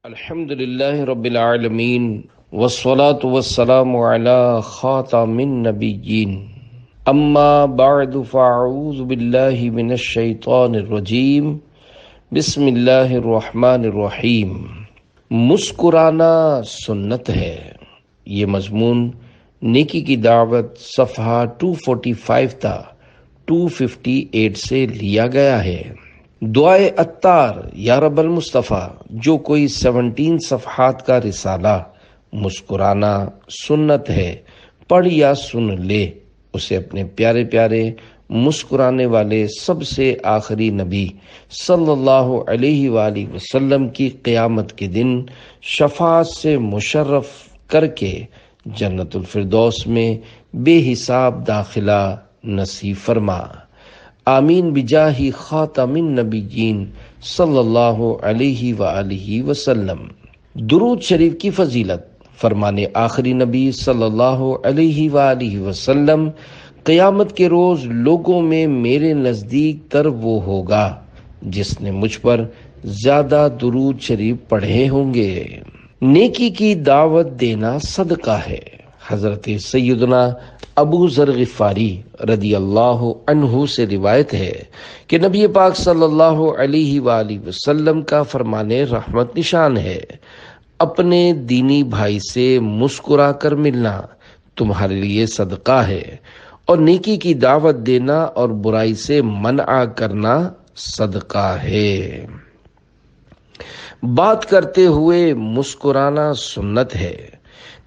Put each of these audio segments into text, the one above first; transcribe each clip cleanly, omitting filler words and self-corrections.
الحمد للہ رب العالمین والصلاة والسلام علی خاتم النبیین اما بعد فاعوذ باللہ من الشیطان الرجیم بسم اللہ الرحمن الرحیم۔ مسکرانا سنت ہے، یہ مضمون نیکی کی دعوت صفحہ 245 تا 258 سے لیا گیا ہے۔ دعائے عطار یا رب المصطفیٰ، جو کوئی 17 صفحات کا رسالہ مسکرانا سنت ہے پڑھ یا سن لے، اسے اپنے پیارے پیارے مسکرانے والے سب سے آخری نبی صلی اللہ علیہ وآلہ وسلم کی قیامت کے دن شفاعت سے مشرف کر کے جنت الفردوس میں بے حساب داخلہ نصیب فرما، آمین بجاہ خاتم النبیین صلی اللہ علیہ وآلہ وسلم۔ درود شریف کی فضیلت۔ فرمانے آخری نبی صلی اللہ علیہ وآلہ وسلم، قیامت کے روز لوگوں میں میرے نزدیک تر وہ ہوگا جس نے مجھ پر زیادہ درود شریف پڑھے ہوں گے۔ نیکی کی دعوت دینا صدقہ ہے۔ حضرت سیدنا ابو ذر غفاری رضی اللہ عنہ سے روایت ہے کہ نبی پاک صلی اللہ علیہ وآلہ وسلم کا فرمانے رحمت نشان ہے، اپنے دینی بھائی سے مسکرا کر ملنا تمہارے لیے صدقہ ہے، اور نیکی کی دعوت دینا اور برائی سے منع کرنا صدقہ ہے۔ بات کرتے ہوئے مسکرانا سنت ہے۔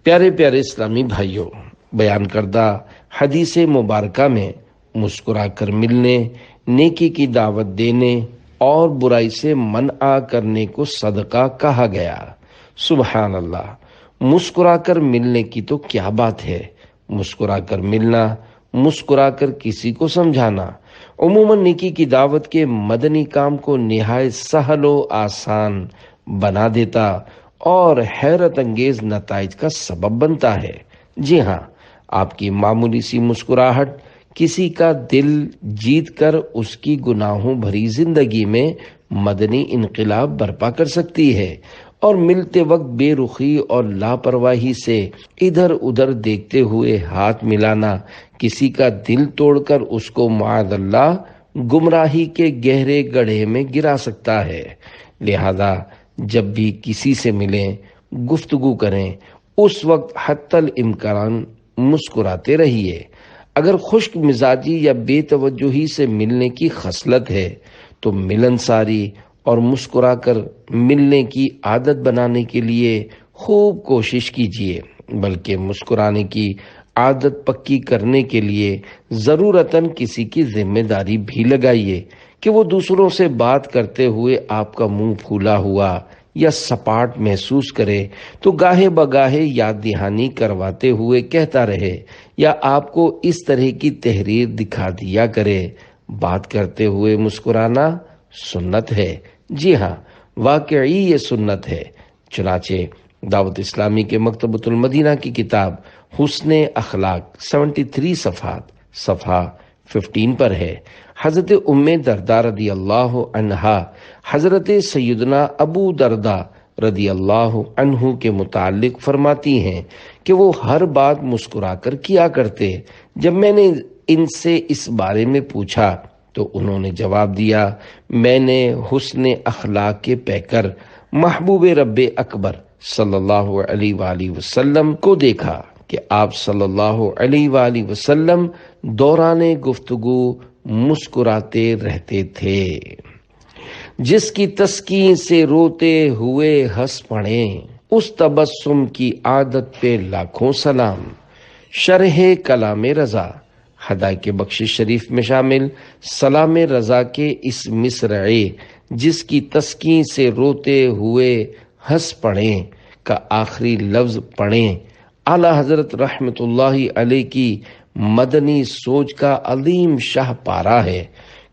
پیارے پیارے اسلامی بھائیوں، بیان کردہ حدیث مبارکہ میں مسکرا کر ملنے، نیکی کی دعوت دینے اور برائی سے منع کرنے کو صدقہ کہا گیا۔ سبحان اللہ، مسکرا کر ملنے کی تو کیا بات ہے۔ مسکرا کر ملنا، مسکرا کر کسی کو سمجھانا عموماً نیکی کی دعوت کے مدنی کام کو نہایت سہل و آسان بنا دیتا اور حیرت انگیز نتائج کا سبب بنتا ہے۔ جی ہاں، آپ کی معمولی سی مسکراہٹ کسی کا دل جیت کر اس کی گناہوں بھری زندگی میں مدنی انقلاب برپا کر سکتی ہے، اور ملتے وقت بے رخی اور لاپرواہی سے ادھر ادھر دیکھتے ہوئے ہاتھ ملانا کسی کا دل توڑ کر اس کو معاذ اللہ گمراہی کے گہرے گڑھے میں گرا سکتا ہے۔ لہذا جب بھی کسی سے ملیں، گفتگو کریں، اس وقت حتی الامکان مسکراتے رہیے۔ اگر خشک مزاجی یا بے توجہی سے ملنے کی خصلت ہے تو ملنساری اور مسکرا کر ملنے کی عادت بنانے کے لیے خوب کوشش کیجیے، بلکہ مسکرانے کی عادت پکی کرنے کے لیے ضرورتاً کسی کی ذمہ داری بھی لگائیے کہ وہ دوسروں سے بات کرتے ہوئے آپ کا منہ پھولا ہوا یا سپاٹ محسوس کرے تو گاہے بگاہے یاد دہانی کرواتے ہوئے کہتا رہے، یا آپ کو اس طرح کی تحریر دکھا دیا کرے۔ بات کرتے ہوئے مسکرانا سنت ہے۔ جی ہاں، واقعی یہ سنت ہے۔ چنانچہ دعوت اسلامی کے مکتبۃ المدینہ کی کتاب حسن اخلاق 73 صفحہ 15 پر ہے۔ حضرت ام درداء رضی اللہ عنہا حضرت سیدنا ابو درداء رضی اللہ عنہ کے متعلق فرماتی ہیں کہ وہ ہر بات مسکرا کر کیا کرتے۔ جب میں نے ان سے اس بارے میں پوچھا تو انہوں نے جواب دیا، میں نے حسن اخلاق کے پیکر محبوب رب اکبر صلی اللہ علیہ وآلہ وسلم کو دیکھا کہ آپ صلی اللہ علیہ وآلہ وسلم دوران گفتگو مسکراتے رہتے تھے۔ جس کی تسکین سے روتے ہوئے ہنس پڑیں، اس تبسم کی عادت پہ لاکھوں سلام۔ شرح کلام رضا ہدایت بخشش شریف میں شامل سلام رضا کے اس مصرعے جس کی تسکین سے روتے ہوئے ہنس پڑیں کا آخری لفظ پڑھیں، اعلیٰ حضرت رحمت اللہ علیہ کی مدنی سوچ کا عظیم شاہ پارا ہے،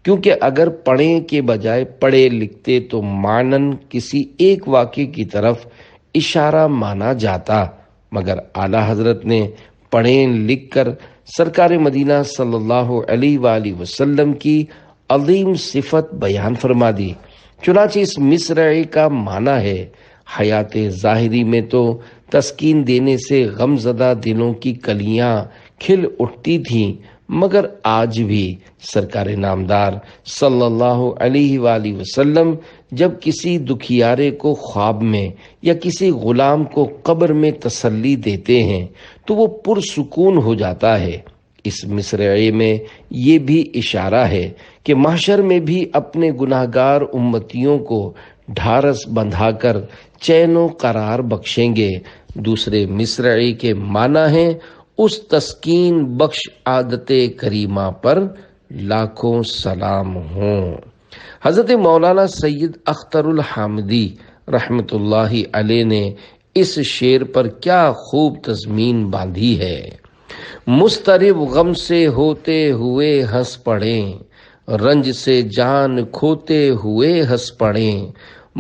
کیونکہ اگر پڑھیں کے بجائے پڑھے لکھتے تو معنن کسی ایک واقعے کی طرف اشارہ مانا جاتا، مگر اعلیٰ حضرت نے پڑھیں لکھ کر سرکار مدینہ صلی اللہ علیہ وآلہ وسلم کی عظیم صفت بیان فرما دی۔ چنانچہ اس مصرعے کا معنی ہے، حیات ظاہری میں تو تسکین دینے سے غم زدہ دلوں کی کلیاں کھل اٹھتی تھیں، مگر آج بھی سرکار نامدار صلی اللہ علیہ وآلہ وسلم جب کسی دکھیارے کو خواب میں یا کسی غلام کو قبر میں تسلی دیتے ہیں تو وہ پرسکون ہو جاتا ہے۔ اس مصرعے میں یہ بھی اشارہ ہے کہ محشر میں بھی اپنے گناہگار امتیوں کو ڈھارس بندھا کر چین و قرار بخشیں گے۔ دوسرے مصرعے کے معنی ہیں اس تسکین بخش عادت کریمہ پر لاکھوں سلام ہوں۔ حضرت مولانا سید اختر الحامدی رحمت اللہ علیہ نے اس شعر پر کیا خوب تضمین باندھی ہے۔ مضطرب غم سے ہوتے ہوئے ہنس پڑیں، رنج سے جان کھوتے ہوئے ہنس پڑیں،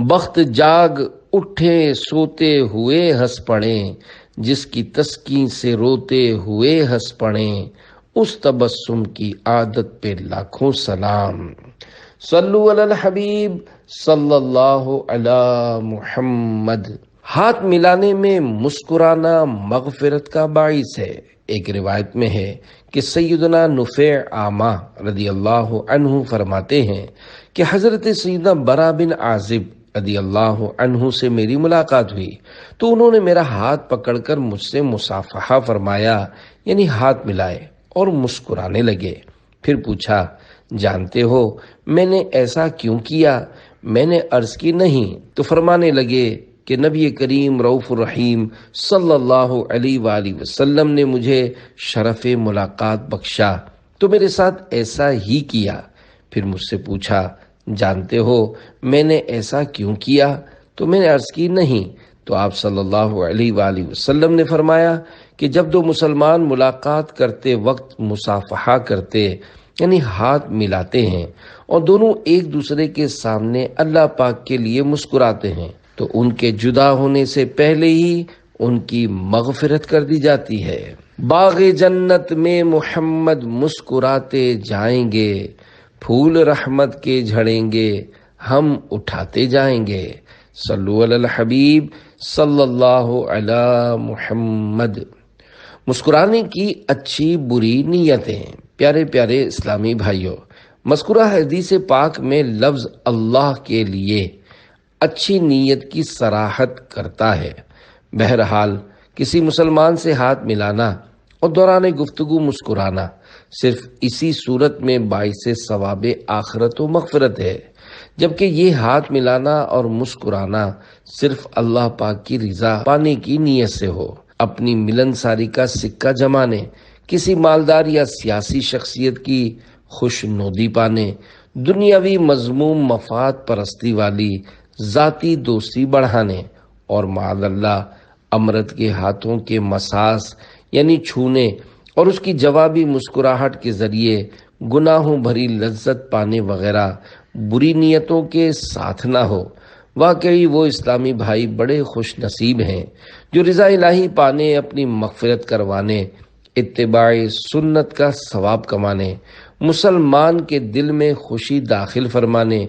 بخت جاگ اٹھے سوتے ہوئے ہنس پڑیں، جس کی تسکین سے روتے ہوئے ہنس پڑیں، اس تبسم کی عادت پہ لاکھوں سلام۔ صلو علی الحبیب صلی اللہ علی محمد۔ ہاتھ ملانے میں مسکرانا مغفرت کا باعث ہے۔ ایک روایت میں ہے کہ سیدنا نفیع عامہ رضی اللہ عنہ فرماتے ہیں کہ حضرت سیدنا برا بن عازب رضی اللہ عنہ سے میری ملاقات ہوئی تو انہوں نے میرا ہاتھ پکڑ کر مجھ سے مصافحہ فرمایا، یعنی ہاتھ ملائے اور مسکرانے لگے۔ پھر پوچھا، جانتے ہو میں نے ایسا کیوں کیا؟ میں نے عرض کی نہیں، تو فرمانے لگے کہ نبی کریم رؤوف الرحیم صلی اللہ علیہ وآلہ وسلم نے مجھے شرف ملاقات بخشا تو میرے ساتھ ایسا ہی کیا۔ پھر مجھ سے پوچھا، جانتے ہو میں نے ایسا کیوں کیا؟ تو میں نے عرض کی نہیں، تو آپ صلی اللہ علیہ وآلہ وسلم نے فرمایا کہ جب دو مسلمان ملاقات کرتے وقت مصافحہ کرتے یعنی ہاتھ ملاتے ہیں اور دونوں ایک دوسرے کے سامنے اللہ پاک کے لیے مسکراتے ہیں تو ان کے جدا ہونے سے پہلے ہی ان کی مغفرت کر دی جاتی ہے۔ باغ جنت میں محمد مسکراتے جائیں گے، پھول رحمت کے جھڑیں گے، ہم اٹھاتے جائیں گے۔ صلو علی الحبیب صلی اللہ علی محمد۔ مسکرانے کی اچھی بری نیتیں۔ پیارے پیارے اسلامی بھائیوں، مذکورہ حدیث پاک میں لفظ اللہ کے لیے اچھی نیت کی صراحت کرتا ہے۔ بہرحال کسی مسلمان سے ہاتھ ملانا اور دوران گفتگو مسکرانا صرف اسی صورت میں باعث ثواب آخرت و مغفرت ہے جبکہ یہ ہاتھ ملانا اور مسکرانا صرف اللہ پاک کی رضا پانے کی نیت سے ہو۔ اپنی ملنساری کا سکہ جمانے، کسی مالدار یا سیاسی شخصیت کی خوش نودی پانے، دنیاوی مذموم مفاد پرستی والی ذاتی دوستی بڑھانے اور معاذ اللہ امرت کے ہاتھوں کے مساس یعنی چھونے اور اس کی جوابی مسکراہٹ کے ذریعے گناہوں بھری لذت پانے وغیرہ بری نیتوں کے ساتھ نہ ہو۔ واقعی وہ اسلامی بھائی بڑے خوش نصیب ہیں جو رضا الہی پانے، اپنی مغفرت کروانے، اتباع سنت کا ثواب کمانے، مسلمان کے دل میں خوشی داخل فرمانے،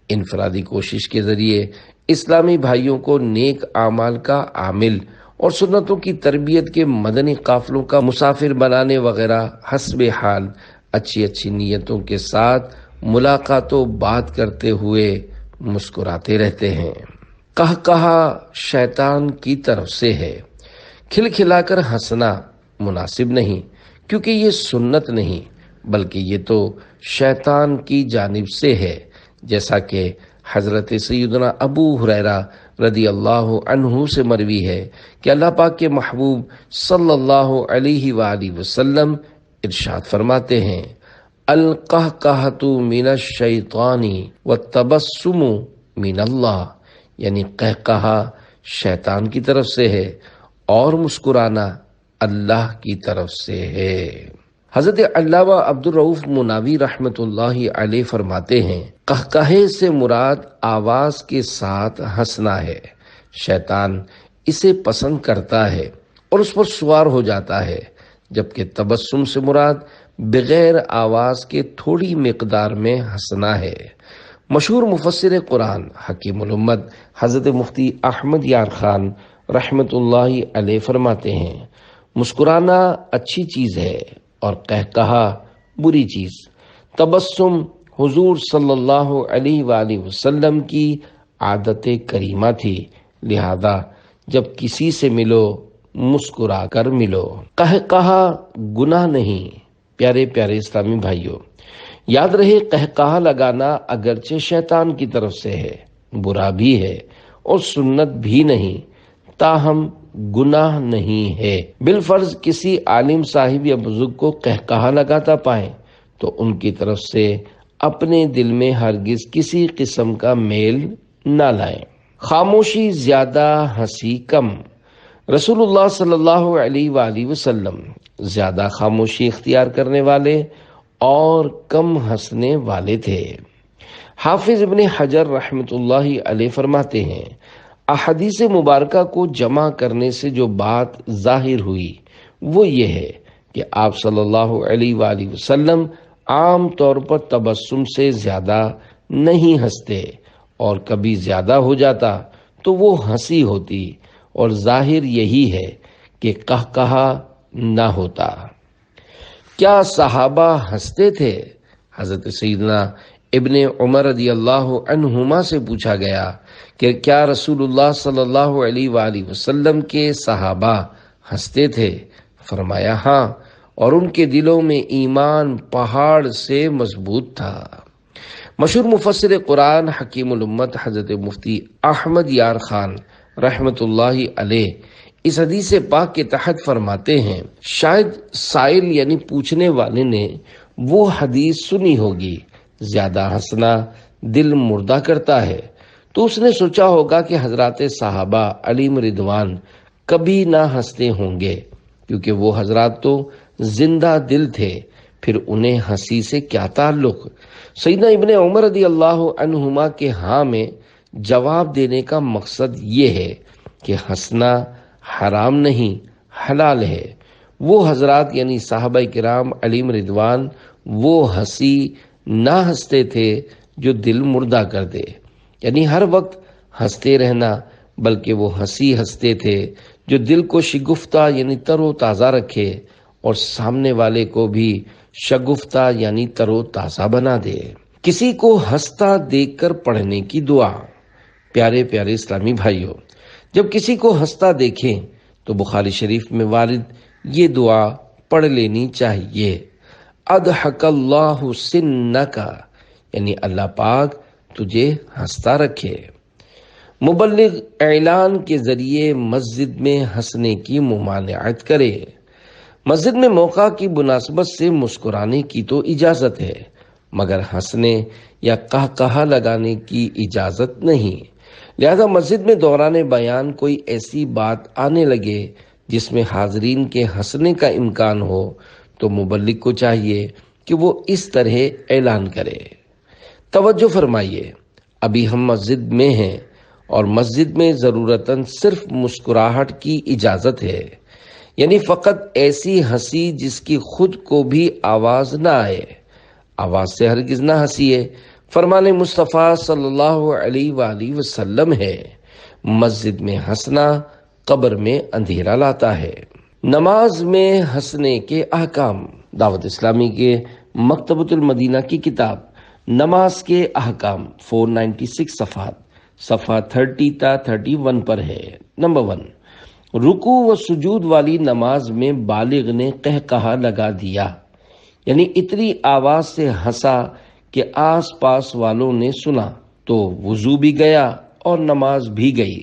انفرادی کوشش کے ذریعے اسلامی بھائیوں کو نیک اعمال کا عامل اور سنتوں کی تربیت کے مدنی قافلوں کا مسافر بنانے وغیرہ حسب حال اچھی نیتوں کے ساتھ ملاقات و بات کرتے ہوئے مسکراتے رہتے ہیں۔ کہا شیطان کی طرف سے ہے۔ کھلکھلا کر ہنسنا مناسب نہیں کیونکہ یہ سنت نہیں بلکہ یہ تو شیطان کی جانب سے ہے، جیسا کہ حضرت سیدنا ابو ہریرہ رضی اللہ عنہ سے مروی ہے کہ اللہ پاک کے محبوب صلی اللہ علیہ وآلہ وسلم ارشاد فرماتے ہیں، القہقہۃ من الشیطان والتبسم من اللہ، یعنی قہقہا شیطان کی طرف سے ہے اور مسکرانا اللہ کی طرف سے ہے۔ حضرت علامہ عبد الرؤف مناوی رحمت اللہ علیہ فرماتے ہیں، قہقہے سے مراد آواز کے ساتھ ہنسنا ہے۔ شیطان اسے پسند کرتا ہے اور اس پر سوار ہو جاتا ہے، جبکہ تبسم سے مراد بغیر آواز کے تھوڑی مقدار میں ہنسنا ہے۔ مشہور مفسر قرآن حکیم الامت حضرت مفتی احمد یار خان رحمت اللہ علیہ فرماتے ہیں، مسکرانا اچھی چیز ہے اور قہقہا بری چیز۔ تبسم حضور صلی اللہ علیہ وآلہ وسلم کی عادت کریمہ تھی، لہذا جب کسی سے ملو مسکرا کر ملو۔ قہقہا گناہ نہیں۔ پیارے پیارے اسلامی بھائیوں، یاد رہے قہقہا لگانا اگرچہ شیطان کی طرف سے ہے، برا بھی ہے اور سنت بھی نہیں، تاہم گناہ نہیں ہے۔ بالفرض کسی عالم صاحب یا بزرگ کو قہقہا لگاتا پائیں تو ان کی طرف سے اپنے دل میں ہرگز کسی قسم کا میل نہ لائیں۔ خاموشی زیادہ، ہنسی کم۔ رسول اللہ صلی اللہ علیہ وآلہ وسلم زیادہ خاموشی اختیار کرنے والے اور کم ہنسنے والے تھے۔ حافظ ابن حجر رحمت اللہ علیہ فرماتے ہیں، احادیث مبارکہ کو جمع کرنے سے جو بات ظاہر ہوئی وہ یہ ہے کہ آپ صلی اللہ علیہ وآلہ وسلم عام طور پر تبسم سے زیادہ نہیں ہنستے، اور کبھی زیادہ ہو جاتا تو وہ ہنسی ہوتی، اور ظاہر یہی ہے کہ قہقہا نہ ہوتا۔ کیا صحابہ ہنستے تھے؟ حضرت سیدنا ابن عمر رضی اللہ عنہما سے پوچھا گیا کہ کیا رسول اللہ صلی اللہ علیہ وآلہ وسلم کے صحابہ ہنستے تھے؟ فرمایا ہاں، اور ان کے دلوں میں ایمان پہاڑ سے مضبوط تھا۔ مشہور مفسر قرآن حکیم الامت حضرت مفتی احمد یار خان رحمت اللہ علیہ اس حدیث پاک کے تحت فرماتے ہیں، شاید سائل یعنی پوچھنے والے نے وہ حدیث سنی ہوگی، زیادہ ہنسنا دل مردہ کرتا ہے، تو اس نے سوچا ہوگا کہ حضرات صحابہ علیہم رضوان کبھی نہ ہنستے ہوں گے، کیونکہ وہ حضرات تو زندہ دل تھے، پھر انہیں ہنسی سے کیا تعلق؟ سیدنا ابن عمر رضی اللہ عنہما کے ہاں میں جواب دینے کا مقصد یہ ہے کہ ہنسنا حرام نہیں، حلال ہے۔ وہ حضرات یعنی صحابہ کرام علیہم رضوان وہ ہنسی نہ ہنستے تھے جو دل مردہ کر دے، یعنی ہر وقت ہنستے رہنا، بلکہ وہ ہنسی ہنستے تھے جو دل کو شگفتہ یعنی تر و تازہ رکھے اور سامنے والے کو بھی شگفتہ یعنی تر و تازہ بنا دے۔ کسی کو ہنستا دیکھ کر پڑھنے کی دعا۔ پیارے پیارے اسلامی بھائیوں، جب کسی کو ہنستا دیکھیں تو بخاری شریف میں وارد یہ دعا پڑھ لینی چاہیے، اضحک اللہ سنک، یعنی اللہ پاک تجھے ہنستا رکھے۔ مبلغ اعلان کے ذریعے مسجد میں ہنسنے کی ممانعت کرے۔ مسجد میں موقع کی مناسبت سے مسکرانے کی تو اجازت ہے، مگر ہنسنے یا قہقہا لگانے کی اجازت نہیں۔ لہذا مسجد میں دوران بیان کوئی ایسی بات آنے لگے جس میں حاضرین کے ہنسنے کا امکان ہو تو مبلغ کو چاہیے کہ وہ اس طرح اعلان کرے، توجہ فرمائیے، ابھی ہم مسجد میں ہیں اور مسجد میں ضرورتاً صرف مسکراہٹ کی اجازت ہے، یعنی فقط ایسی ہنسی جس کی خود کو بھی آواز نہ آئے، آواز سے ہرگز نہ ہنسیے، فرمان مصطفیٰ صلی اللہ علیہ وآلہ وسلم ہے، مسجد میں ہنسنا قبر میں اندھیرا لاتا ہے۔ نماز میں ہنسنے کے احکام۔ دعوت اسلامی کے مکتبۃ المدینہ کی کتاب نماز کے احکام 496 صفحہ 30 تا 31 پر ہے۔ نمبر 1، رکوع و سجود والی نماز میں بالغ نے قہقہا لگا دیا، یعنی اتنی آواز سے ہنسا کہ آس پاس والوں نے سنا تو وضو بھی گیا اور نماز بھی گئی۔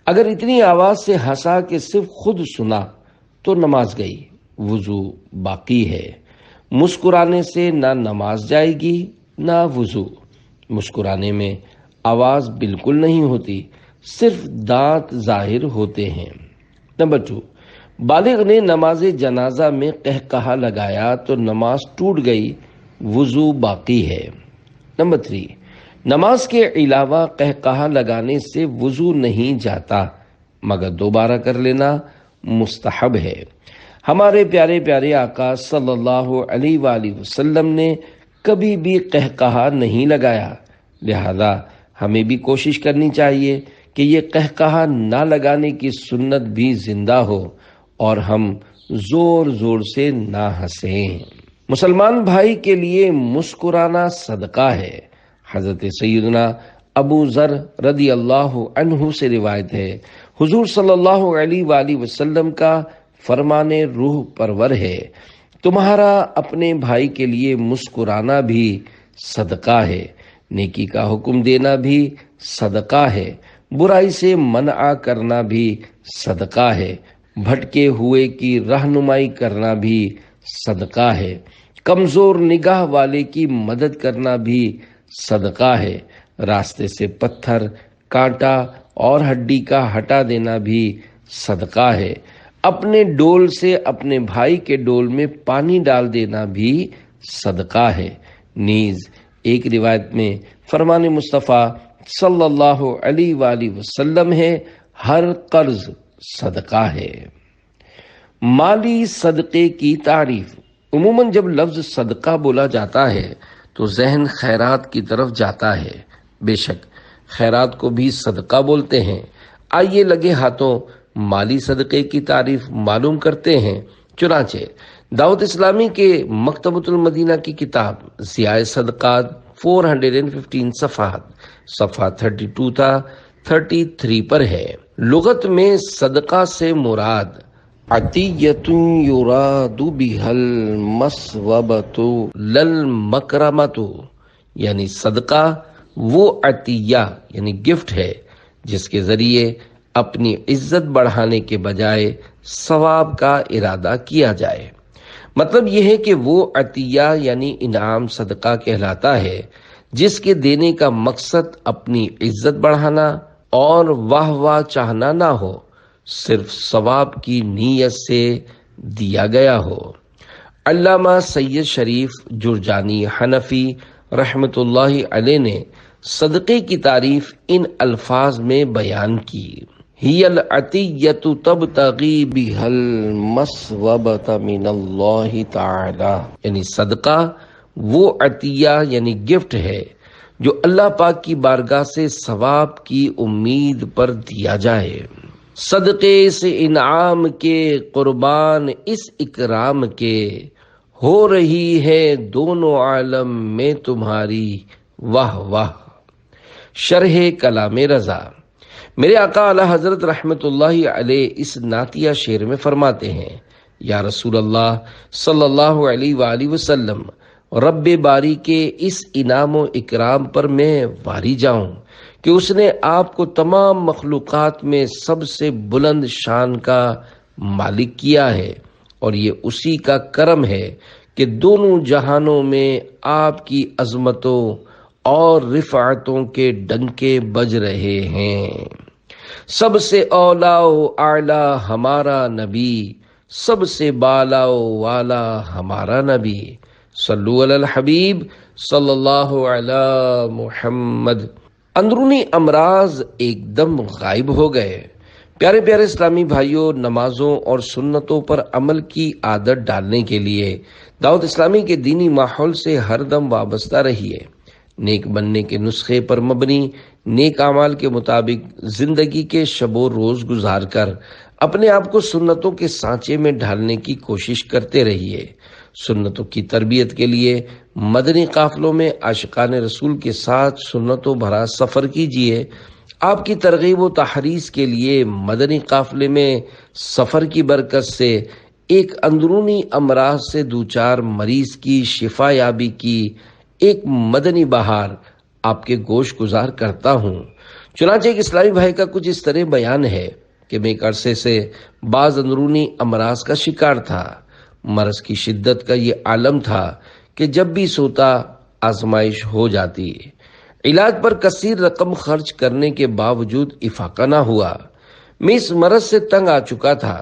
اگر اتنی آواز سے ہنسا کہ صرف خود سنا تو نماز گئی، وضو باقی ہے۔ مسکرانے سے نہ نماز جائے گی نہ وضو۔ مسکرانے میں آواز بالکل نہیں ہوتی، صرف دانت ظاہر ہوتے ہیں۔ نمبر 2، بالغ نے نماز جنازہ میں قہقہا لگایا تو نماز ٹوٹ گئی، وضو باقی ہے۔ نمبر 3، نماز کے علاوہ قہقہا لگانے سے وضو نہیں جاتا، مگر دوبارہ کر لینا مستحب ہے۔ ہمارے پیارے پیارے آقا صلی اللہ علیہ وآلہ وسلم نے کبھی بھی قہقہا نہیں لگایا، لہذا ہمیں بھی کوشش کرنی چاہیے کہ یہ قہقہا نہ لگانے کی سنت بھی زندہ ہو اور ہم زور زور سے نہ ہنسیں۔ مسلمان بھائی کے لیے مسکرانا صدقہ ہے۔ حضرت سیدنا ابو ذر رضی اللہ عنہ سے روایت ہے، حضور صلی اللہ علیہ وآلہ وسلم کا فرمان روح پرور ہے، تمہارا اپنے بھائی کے لیے مسکرانا بھی صدقہ ہے، نیکی کا حکم دینا بھی صدقہ ہے، برائی سے منع کرنا بھی صدقہ ہے، بھٹکے ہوئے کی رہنمائی کرنا بھی صدقہ ہے، کمزور نگاہ والے کی مدد کرنا بھی صدقہ ہے، راستے سے پتھر، کانٹا اور ہڈی کا ہٹا دینا بھی صدقہ ہے، اپنے ڈول سے اپنے بھائی کے ڈول میں پانی ڈال دینا بھی صدقہ ہے۔ نیز ایک روایت میں فرمان مصطفیٰ صلی اللہ علیہ وآلہ وسلم ہے، ہر قرض صدقہ ہے۔ مالی صدقے کی تعریف۔ عموماً جب لفظ صدقہ بولا جاتا ہے تو ذہن خیرات کی طرف جاتا ہے۔ بے شک خیرات کو بھی صدقہ بولتے ہیں۔ آئیے لگے ہاتھوں مالی صدقے کی تعریف معلوم کرتے ہیں۔ چنانچہ دعوت اسلامی کے مکتبۃ المدینہ کی کتاب ضیاء صدقات 415 صفحہ 32 تا 33 پر ہے۔ لغت میں صدقہ سے مراد عطیۃ یراد بها المثوبۃ للمکرمۃ، یعنی صدقہ وہ عطیہ یعنی گفٹ ہے جس کے ذریعے اپنی عزت بڑھانے کے بجائے ثواب کا ارادہ کیا جائے۔ مطلب یہ ہے کہ وہ عطیہ یعنی انعام صدقہ کہلاتا ہے جس کے دینے کا مقصد اپنی عزت بڑھانا اور واہ واہ چاہنا نہ ہو، صرف ثواب کی نیت سے دیا گیا ہو۔ علامہ سید شریف جرجانی حنفی رحمت اللہ علیہ نے صدقے کی تعریف ان الفاظ میں بیان کی، ہی العطیۃ تبتغی بها المثوبۃ من اللہ تعالی، یعنی صدقہ وہ عطیہ یعنی گفٹ ہے جو اللہ پاک کی بارگاہ سے ثواب کی امید پر دیا جائے۔ صدقے سے انعام کے قربان اس اکرام کے، ہو رہی ہے دونوں عالم میں تمہاری واہ واہ۔ شرح کلام رضا۔ میرے آقا اعلی حضرت رحمت اللہ علیہ اس نعتیہ شعر میں فرماتے ہیں، یا رسول اللہ صلی اللہ علیہ وآلہ وسلم، رب باری کے اس انعام و اکرام پر میں واری جاؤں کہ اس نے آپ کو تمام مخلوقات میں سب سے بلند شان کا مالک کیا ہے، اور یہ اسی کا کرم ہے کہ دونوں جہانوں میں آپ کی عظمتوں اور رفعتوں کے ڈنکے بج رہے ہیں۔ سب سے اولا و اعلی ہمارا نبی، سب سے بالا و والا ہمارا نبی، صلو علی الحبیب صلی اللہ علی محمد۔ اندرونی امراض ایک دم غائب ہو گئے۔ پیارے پیارے اسلامی بھائیوں، نمازوں اور سنتوں پر عمل کی عادت ڈالنے کے لیے دعوت اسلامی کے دینی ماحول سے ہر دم وابستہ رہیے۔ نیک بننے کے نسخے پر مبنی نیک اعمال کے مطابق زندگی کے شب و روز گزار کر اپنے آپ کو سنتوں کے سانچے میں ڈھالنے کی کوشش کرتے رہیے۔ سنتوں کی تربیت کے لیے مدنی قافلوں میں عاشقان رسول کے ساتھ سنتوں بھرا سفر کیجیے۔ آپ کی ترغیب و تحریض کے لیے مدنی قافلے میں سفر کی برکت سے ایک اندرونی امراض سے دوچار مریض کی شفا یابی کی ایک مدنی بہار آپ کے گوش گزار کرتا ہوں۔ چنانچہ ایک اسلامی بھائی کا کچھ اس طرح بیان ہے کہ میں ایک عرصے سے بعض اندرونی امراض کا شکار تھا۔ مرض کی شدت کا یہ عالم تھا کہ جب بھی سوتا آزمائش ہو جاتی۔ علاج پر کثیر رقم خرچ کرنے کے باوجود افاقہ نہ ہوا۔ میں اس مرض سے تنگ آ چکا تھا۔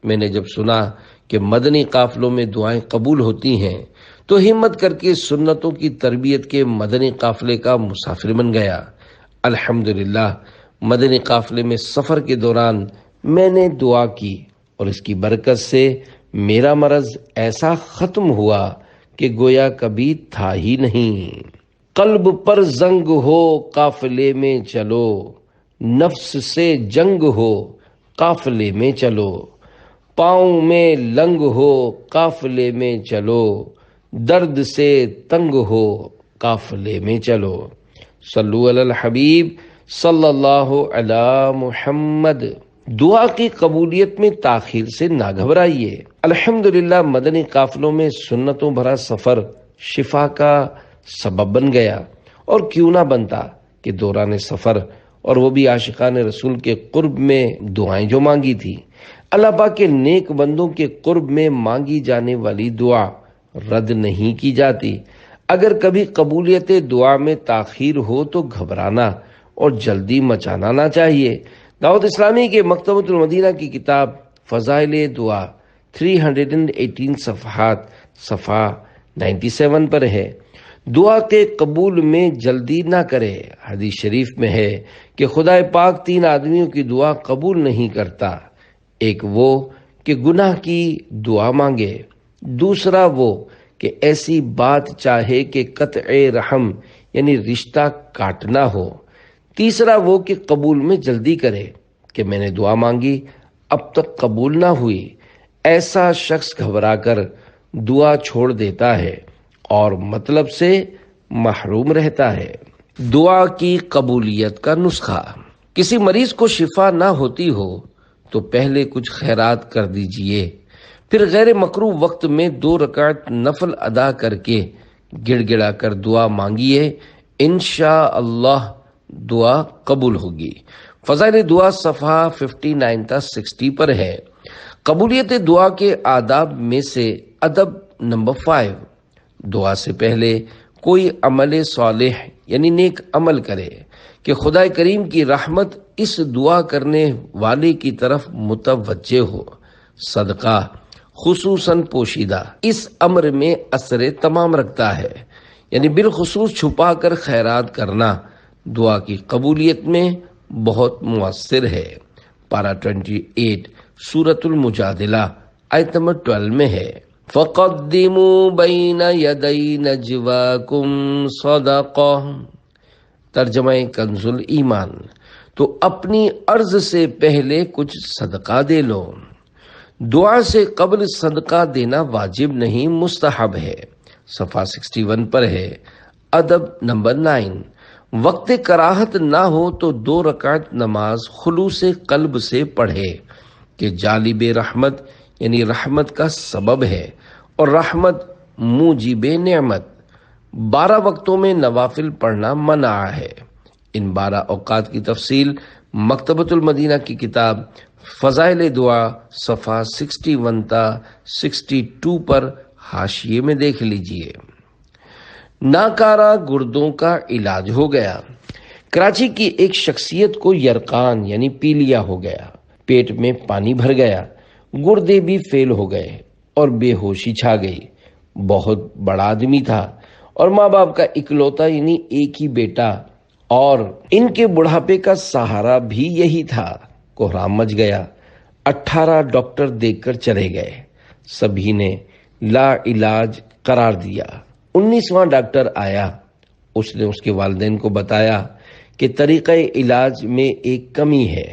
میں نے جب سنا کہ مدنی قافلوں میں دعائیں قبول ہوتی ہیں تو ہمت کر کے سنتوں کی تربیت کے مدنی قافلے کا مسافر بن گیا۔ الحمدللہ مدنی قافلے میں سفر کے دوران میں نے دعا کی اور اس کی برکت سے میرا مرض ایسا ختم ہوا کہ گویا کبھی تھا ہی نہیں۔ قلب پر زنگ ہو قافلے میں چلو، نفس سے جنگ ہو قافلے میں چلو، پاؤں میں لنگ ہو قافلے میں چلو، درد سے تنگ ہو قافلے میں چلو۔ صلو علی الحبیب صلی اللہ علی محمد۔ دعا کی قبولیت میں تاخیر سے نہ گھبرائیے۔ الحمدللہ مدنی قافلوں میں سنتوں بھرا سفر شفا کا سبب بن گیا، اور کیوں نہ بنتا کہ دوران سفر، اور وہ بھی عاشقان رسول کے قرب میں دعائیں جو مانگی تھی۔ اللہ پاک کے نیک بندوں کے قرب میں مانگی جانے والی دعا رد نہیں کی جاتی۔ اگر کبھی قبولیت دعا میں تاخیر ہو تو گھبرانا اور جلدی مچانا نہ چاہیے۔ دعوت اسلامی کے مکتبۃ المدینہ کی کتاب فضائل دعا 318 صفحات صفحہ 97 پر ہے، دعا کے قبول میں جلدی نہ کرے۔ حدیث شریف میں ہے کہ خدا پاک 3 آدمیوں کی دعا قبول نہیں کرتا، ایک وہ کہ گناہ کی دعا مانگے، دوسرا وہ کہ ایسی بات چاہے کہ قطع رحم یعنی رشتہ کاٹنا ہو، تیسرا وہ کہ قبول میں جلدی کرے کہ میں نے دعا مانگی اب تک قبول نہ ہوئی۔ ایسا شخص گھبرا کر دعا چھوڑ دیتا ہے اور مطلب سے محروم رہتا ہے۔ دعا کی قبولیت کا نسخہ۔ کسی مریض کو شفا نہ ہوتی ہو تو پہلے کچھ خیرات کر دیجئے، پھر غیر مکروہ وقت میں 2 رکعت نفل ادا کر کے گڑ گڑا کر دعا مانگیے، انشاءاللہ دعا قبول ہوگی۔ فضائل دعا صفحہ 59 تا 60 پر ہے۔ قبولیت دعا کے آداب میں سے ادب نمبر 5، دعا سے پہلے کوئی عمل صالح یعنی نیک عمل کرے کہ خدا کریم کی رحمت اس دعا کرنے والے کی طرف متوجہ ہو۔ صدقہ خصوصاً پوشیدہ اس امر میں اثر تمام رکھتا ہے، یعنی بالخصوص چھپا کر خیرات کرنا دعا کی قبولیت میں بہت مؤثر ہے۔ پارہ 28 سورۃ المجادلہ آیت نمبر 12 میں ہے، فَقَدِّمُوا بَيْنَ يَدَيْ نَجْوَاكُمْ صَدَقَةً، ترجمہ کنز الایمان، تو اپنی عرض سے پہلے کچھ صدقہ دے لو۔ دعا سے قبل صدقہ دینا واجب نہیں، مستحب ہے۔ صفحہ 61 پر ہے۔ ادب نمبر 9، وقت کراہت نہ ہو تو 2 رکعت نماز خلوص قلب سے پڑھے کہ جالب رحمت یعنی رحمت کا سبب ہے، اور رحمت موجب نعمت۔ 12 وقتوں میں نوافل پڑھنا منع ہے۔ ان 12 اوقات کی تفصیل مکتبۃ المدینہ کی کتاب فضائل دعا صفحہ 61 تا 62 پر حاشیے میں دیکھ لیجئے۔ ناکارہ گردوں کا علاج ہو گیا۔ کراچی کی ایک شخصیت کو یرقان یعنی پیلیا ہو گیا، پیٹ میں پانی بھر گیا، گردے بھی فیل ہو گئے اور بے ہوشی چھا گئی۔ بہت بڑا آدمی تھا اور ماں باپ کا اکلوتا یعنی ایک ہی بیٹا، اور ان کے بڑھاپے کا سہارا بھی یہی تھا۔ کوہرام مچ گیا۔ 18 ڈاکٹر دیکھ کر چلے گئے، سبھی نے لا علاج قرار دیا۔ 19واں ڈاکٹر آیا، اس نے اس کے والدین کو بتایا کہ طریقہ علاج میں ایک کمی ہے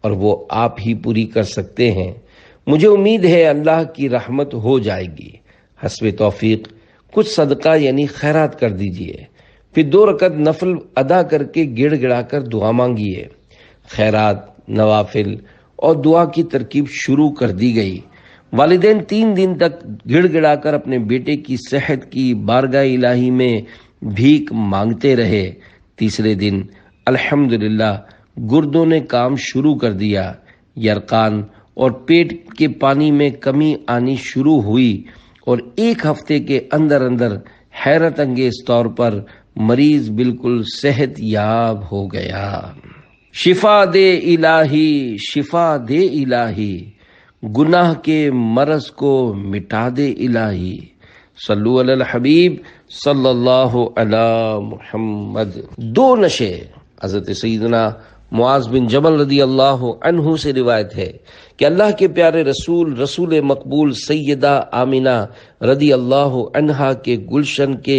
اور وہ آپ ہی پوری کر سکتے ہیں، مجھے امید ہے اللہ کی رحمت ہو جائے گی، حسب توفیق کچھ صدقہ یعنی خیرات کر دیجئے، پھر 2 رکعت نفل ادا کر کے گڑ گڑا کر دعا مانگیے۔ خیرات، نوافل اور دعا کی ترکیب شروع کر دی گئی۔ والدین 3 دن تک گڑ گڑا کر اپنے بیٹے کی صحت کی بارگاہ الہی میں بھیک مانگتے رہے۔ تیسرے دن الحمدللہ گردوں نے کام شروع کر دیا، یرقان اور پیٹ کے پانی میں کمی آنی شروع ہوئی، اور 1 ہفتے کے اندر اندر حیرت انگیز طور پر مریض بالکل صحت یاب ہو گیا۔ شفا دے الہی، شفا دے الہی، گناہ کے مرض کو مٹا دے الہی۔ صلو علی الحبیب صلی اللہ علی محمد۔ 2 نشے حضرت سیدنا معاذ بن جبل رضی اللہ عنہ سے روایت ہے کہ اللہ کے پیارے رسول مقبول سیدہ آمنہ رضی اللہ عنہا کے گلشن کے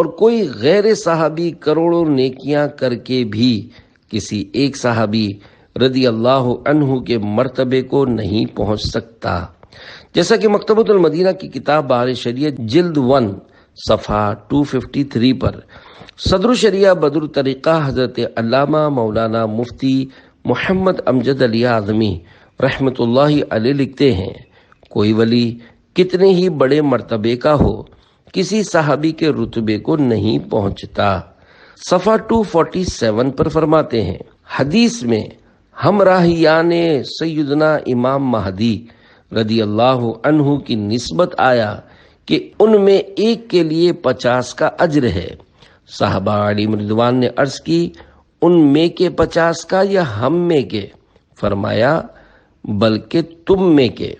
اور کوئی غیر صحابی کروڑوں نیکیاں کر کے بھی کسی ایک صحابی رضی اللہ عنہ کے مرتبے کو نہیں پہنچ سکتا، جیسا کہ مکتبۃ المدینہ کی کتاب بہار شریعت جلد 1 صفحہ 253 پر صدر الشریعہ بدر الطریقہ حضرت علامہ مولانا مفتی محمد امجد علی اعظمی رحمت اللہ علیہ لکھتے ہیں، کوئی ولی کتنے ہی بڑے مرتبے کا ہو کسی صحابی کے رتبے کو نہیں پہنچتا۔ صفحہ 247 پر فرماتے ہیں، حدیث میں ہمراہیان سیدنا امام مہدی رضی اللہ عنہ کی نسبت آیا کہ ان میں ایک کے لیے 50 کا اجر ہے۔ صحابہ علیہم رضوان نے عرض کی، ان میں کے 50 کا یا ہم میں کے؟ فرمایا بلکہ تم میں کے۔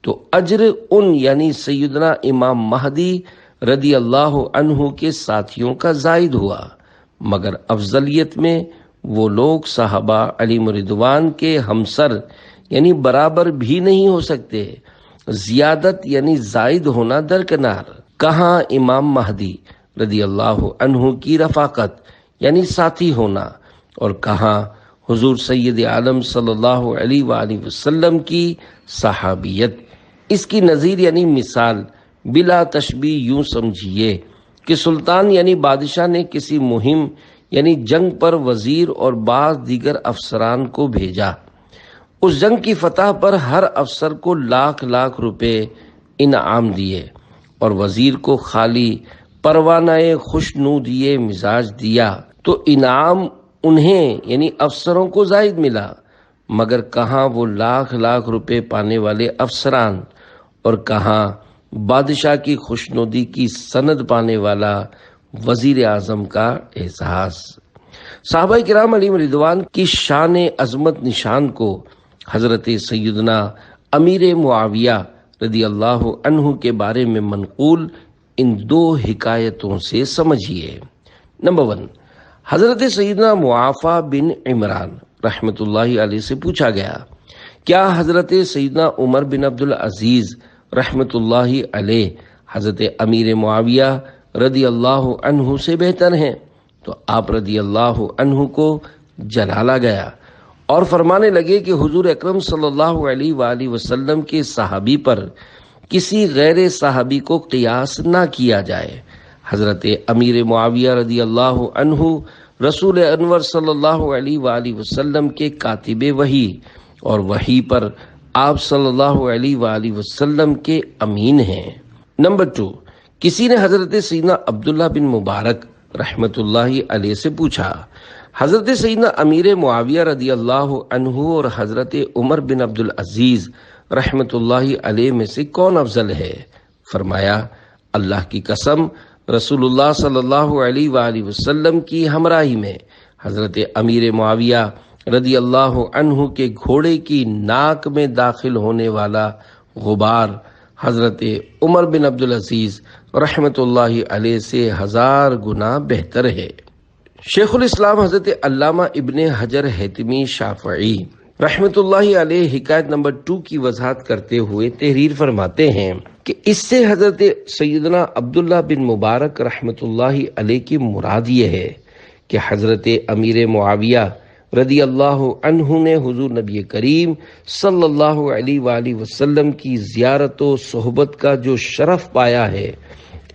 تو اجر ان یعنی سیدنا امام مہدی رضی اللہ عنہ کے ساتھیوں کا زائد ہوا، مگر افضلیت میں وہ لوگ صحابہ علیہم رضوان کے ہمسر یعنی برابر بھی نہیں ہو سکتے۔ زیادت یعنی زائد ہونا درکنار، کہاں امام مہدی رضی اللہ عنہ کی رفاقت یعنی ساتھی ہونا، اور کہاں حضور سید عالم صلی اللہ علیہ وآلہ وسلم کی صحابیت۔ اس کی نظیر یعنی مثال بلا تشبیہ یوں سمجھیے کہ سلطان یعنی بادشاہ نے کسی مہم یعنی جنگ پر وزیر اور بعض دیگر افسران کو بھیجا۔ اس جنگ کی فتح پر ہر افسر کو لاکھ لاکھ روپے انعام دیے اور وزیر کو خالی پروانہ خوشنودی مزاج دیا، تو انعام انہیں یعنی افسروں کو زائد ملا، مگر کہاں وہ لاکھ لاکھ روپے پانے والے افسران، اور کہاں بادشاہ کی خوشنودی کی سند پانے والا وزیر اعظم کا احساس۔ صحابہ کرام علیہم رضوان کی شان عظمت نشان کو حضرت سیدنا امیر معاویہ رضی اللہ عنہ کے بارے میں منقول ان 2 حکایتوں سے سمجھیے۔ نمبر 1، حضرت سیدنا معافیہ بن عمران رحمت اللہ علیہ سے پوچھا گیا، کیا حضرت سیدنا عمر بن عبدالعزیز رحمت اللہ علیہ حضرت امیر معاویہ رضی اللہ عنہ سے بہتر ہیں؟ تو آپ رضی اللہ عنہ کو جلالا گیا اور فرمانے لگے کہ حضور اکرم صلی اللہ علیہ وآلہ وسلم کے صحابی پر کسی غیر صحابی کو قیاس نہ کیا جائے۔ حضرت امیر معاویہ رضی اللہ عنہ رسول انور صلی اللہ علیہ وآلہ وسلم کے کاتب وحی اور وحی پر آپ صلی اللہ علیہ وآلہ وسلم کے امین ہیں۔ نمبر 2، کسی نے حضرت سیدنا عبداللہ بن مبارک رحمت اللہ علیہ سے پوچھا، حضرت سیدنا امیر معاویہ رضی اللہ عنہ اور حضرت عمر بن عبدالعزیز رحمت اللہ علیہ میں سے کون افضل ہے؟ فرمایا، اللہ کی قسم، رسول اللہ صلی اللہ علیہ وآلہ وسلم کی ہمراہی میں حضرت امیر معاویہ رضی اللہ عنہ کے گھوڑے کی ناک میں داخل ہونے والا غبار حضرت عمر بن عبدالعزیز رحمت اللہ علیہ سے 1000 گنا بہتر ہے۔ شیخ الاسلام حضرت علامہ ابن حجر حیتمی شافعی رحمت اللہ علیہ حکایت نمبر 2 کی وضاحت کرتے ہوئے تحریر فرماتے ہیں کہ اس سے حضرت سیدنا عبداللہ بن مبارک رحمت اللہ علیہ کی مراد یہ ہے کہ حضرت امیر معاویہ رضی اللہ عنہ نے حضور نبی کریم صلی اللہ علیہ وآلہ وسلم کی زیارت و صحبت کا جو شرف پایا ہے،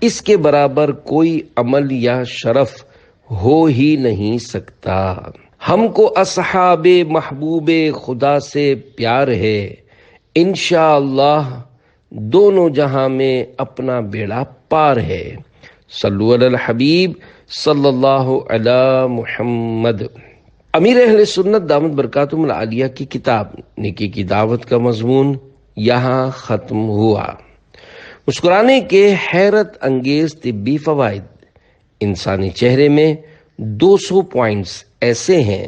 اس کے برابر کوئی عمل یا شرف ہو ہی نہیں سکتا۔ ہم کو اصحاب محبوب خدا سے پیار ہے، انشاءاللہ دونوں جہاں میں اپنا بیڑا پار ہے۔ صلو علی الحبیب صلی اللہ علی محمد۔ امیر اہل سنت دامت برکاتہم العالیہ کی کتاب نیکی کی دعوت کا مضمون یہاں ختم ہوا۔ مسکرانے کے حیرت انگیز طبی فوائد۔ انسانی چہرے میں 200 پوائنٹس ایسے ہیں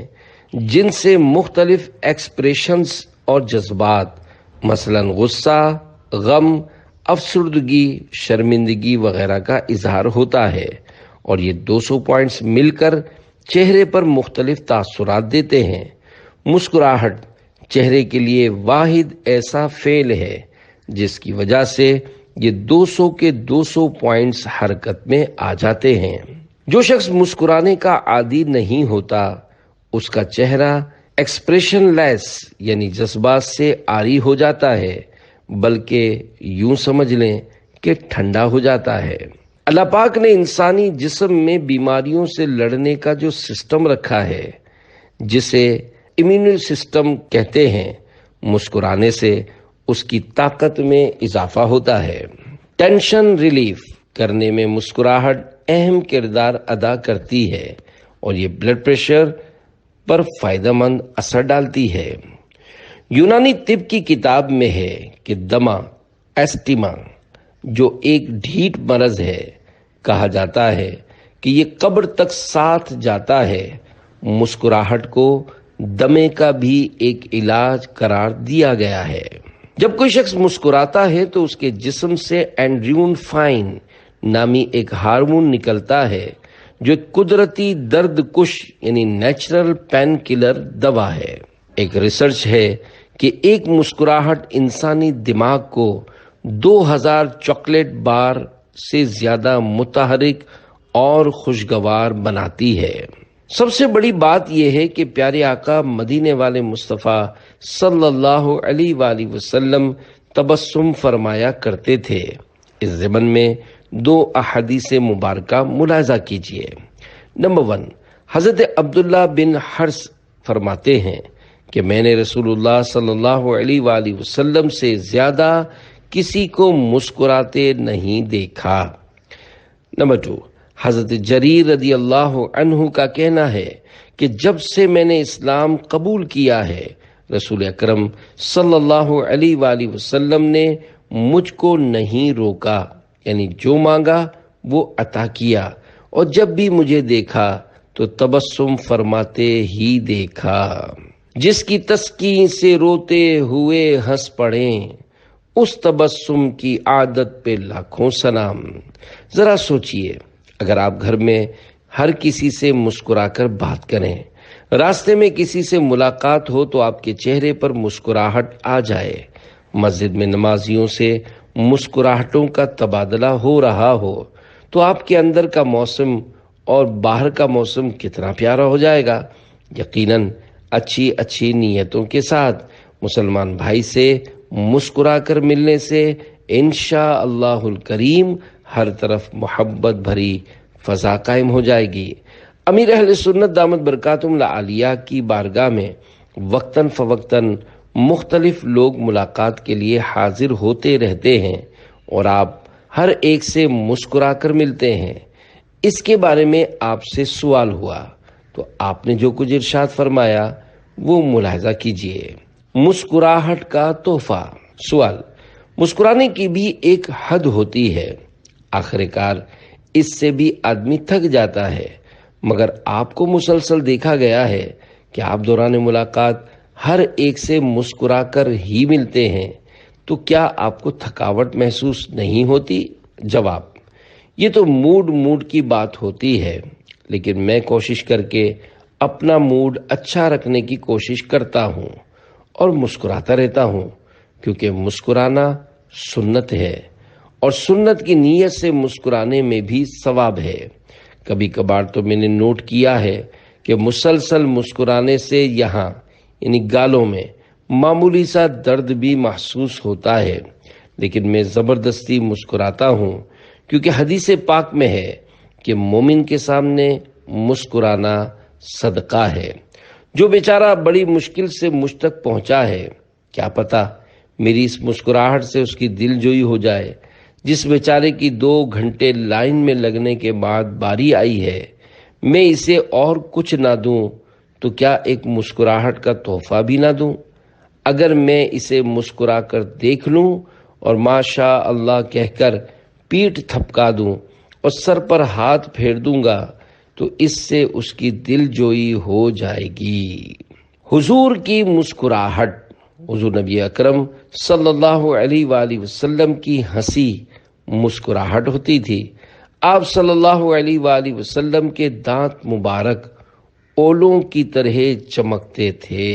جن سے مختلف ایکسپریشنز اور جذبات مثلا غصہ، غم، افسردگی، شرمندگی وغیرہ کا اظہار ہوتا ہے، اور یہ 200 پوائنٹس مل کر چہرے پر مختلف تاثرات دیتے ہیں۔ مسکراہٹ چہرے کے لیے واحد ایسا فعل ہے جس کی وجہ سے یہ 200 کے 200 پوائنٹس حرکت میں آ جاتے ہیں۔ جو شخص مسکرانے کا عادی نہیں ہوتا اس کا چہرہ ایکسپریشن لیس یعنی جذبات سے عاری ہو جاتا ہے، بلکہ یوں سمجھ لیں کہ ٹھنڈا ہو جاتا ہے۔ اللہ پاک نے انسانی جسم میں بیماریوں سے لڑنے کا جو سسٹم رکھا ہے، جسے امیون سسٹم کہتے ہیں، مسکرانے سے اس کی طاقت میں اضافہ ہوتا ہے۔ ٹینشن ریلیف کرنے میں مسکراہٹ اہم کردار ادا کرتی ہے اور یہ بلڈ پریشر پر فائدہ مند اثر ڈالتی ہے۔ یونانی طب کی کتاب میں ہے کہ دمہ ایسٹیما جو ایک ڈھیٹ مرض ہے، کہا جاتا ہے کہ یہ قبر تک ساتھ جاتا ہے۔ مسکراہٹ کو دمے کا بھی ایک علاج قرار دیا گیا ہے۔ جب کوئی شخص مسکراتا ہے تو اس کے جسم سے اینڈریون فائن نامی ایک ہارمون نکلتا ہے جو ایک قدرتی درد کش یعنی نیچرل پین کلر دوا ہے۔ ایک ریسرچ ہے کہ ایک مسکراہٹ انسانی دماغ کو 2000 چاکلیٹ بار سے زیادہ متحرک اور خوشگوار بناتی ہے۔ سب سے بڑی بات یہ ہے کہ پیارے آقا مدینے والے مصطفیٰ صلی اللہ علیہ وآلہ وسلم تبسم فرمایا کرتے تھے۔ اس ضمن میں 2 احادیث مبارکہ ملاحظہ کیجیے۔ نمبر 1، حضرت عبداللہ بن حرث فرماتے ہیں کہ میں نے رسول اللہ صلی اللہ علیہ وآلہ وسلم سے زیادہ کسی کو مسکراتے نہیں دیکھا۔ نمبر 2، حضرت جریر رضی اللہ عنہ کا کہنا ہے کہ جب سے میں نے اسلام قبول کیا ہے، رسول اکرم صلی اللہ علیہ وآلہ وسلم نے مجھ کو نہیں روکا، یعنی جو مانگا وہ عطا کیا، اور جب بھی مجھے دیکھا تو تبسم فرماتے ہی دیکھا۔ جس کی تسکین سے روتے ہوئے ہنس پڑیں، اس تبسم کی عادت پہ لاکھوں سلام۔ ذرا سوچئے، اگر آپ گھر میں ہر کسی سے مسکرا کر بات کریں، راستے میں کسی سے ملاقات ہو تو آپ کے چہرے پر مسکراہٹ آ جائے، مسجد میں نمازیوں سے مسکراہٹوں کا تبادلہ ہو رہا ہو، تو آپ کے اندر کا موسم اور باہر کا موسم کتنا پیارا ہو جائے گا۔ یقیناً اچھی نیتوں کے ساتھ مسلمان بھائی سے مسکرا کر ملنے سے انشاءاللہ الکریم ہر طرف محبت بھری فضا قائم ہو جائے گی۔ امیر اہل سنت دامت برکاتہم العالیہ کی بارگاہ میں وقتاً فوقتاً مختلف لوگ ملاقات کے لیے حاضر ہوتے رہتے ہیں اور آپ ہر ایک سے مسکرا کر ملتے ہیں۔ اس کے بارے میں آپ سے سوال ہوا تو آپ نے جو کچھ ارشاد فرمایا وہ ملاحظہ کیجئے۔ مسکراہٹ کا تحفہ۔ سوال: مسکرانے کی بھی ایک حد ہوتی ہے، آخر کار اس سے بھی آدمی تھک جاتا ہے، مگر آپ کو مسلسل دیکھا گیا ہے کہ آپ دوران ملاقات ہر ایک سے مسکرا کر ہی ملتے ہیں، تو کیا آپ کو تھکاوٹ محسوس نہیں ہوتی؟ جواب: یہ تو موڈ کی بات ہوتی ہے، لیکن میں کوشش کر کے اپنا موڈ اچھا رکھنے کی کوشش کرتا ہوں اور مسکراتا رہتا ہوں، کیونکہ مسکرانا سنت ہے اور سنت کی نیت سے مسکرانے میں بھی ثواب ہے۔ کبھی کبھار تو میں نے نوٹ کیا ہے کہ مسلسل مسکرانے سے یہاں یعنی گالوں میں معمولی سا درد بھی محسوس ہوتا ہے، لیکن میں زبردستی مسکراتا ہوں، کیونکہ حدیث پاک میں ہے کہ مومن کے سامنے مسکرانا صدقہ ہے۔ جو بیچارہ بڑی مشکل سے مجھ تک پہنچا ہے، کیا پتہ میری اس مسکراہٹ سے اس کی دل جوئی ہو جائے۔ جس بیچارے کی 2 گھنٹے لائن میں لگنے کے بعد باری آئی ہے، میں اسے اور کچھ نہ دوں تو کیا ایک مسکراہٹ کا تحفہ بھی نہ دوں؟ اگر میں اسے مسکرا کر دیکھ لوں اور ماشاء اللہ کہہ کر پیٹھ تھپکا دوں اور سر پر ہاتھ پھیر دوں گا تو اس سے اس کی دل جوئی ہو جائے گی۔ حضور کی مسکراہٹ۔ حضور نبی اکرم صلی اللہ علیہ وآلہ وسلم کی ہنسی مسکراہٹ ہوتی تھی۔ آپ صلی اللہ علیہ وآلہ وسلم کے دانت مبارک اولوں کی طرح چمکتے تھے۔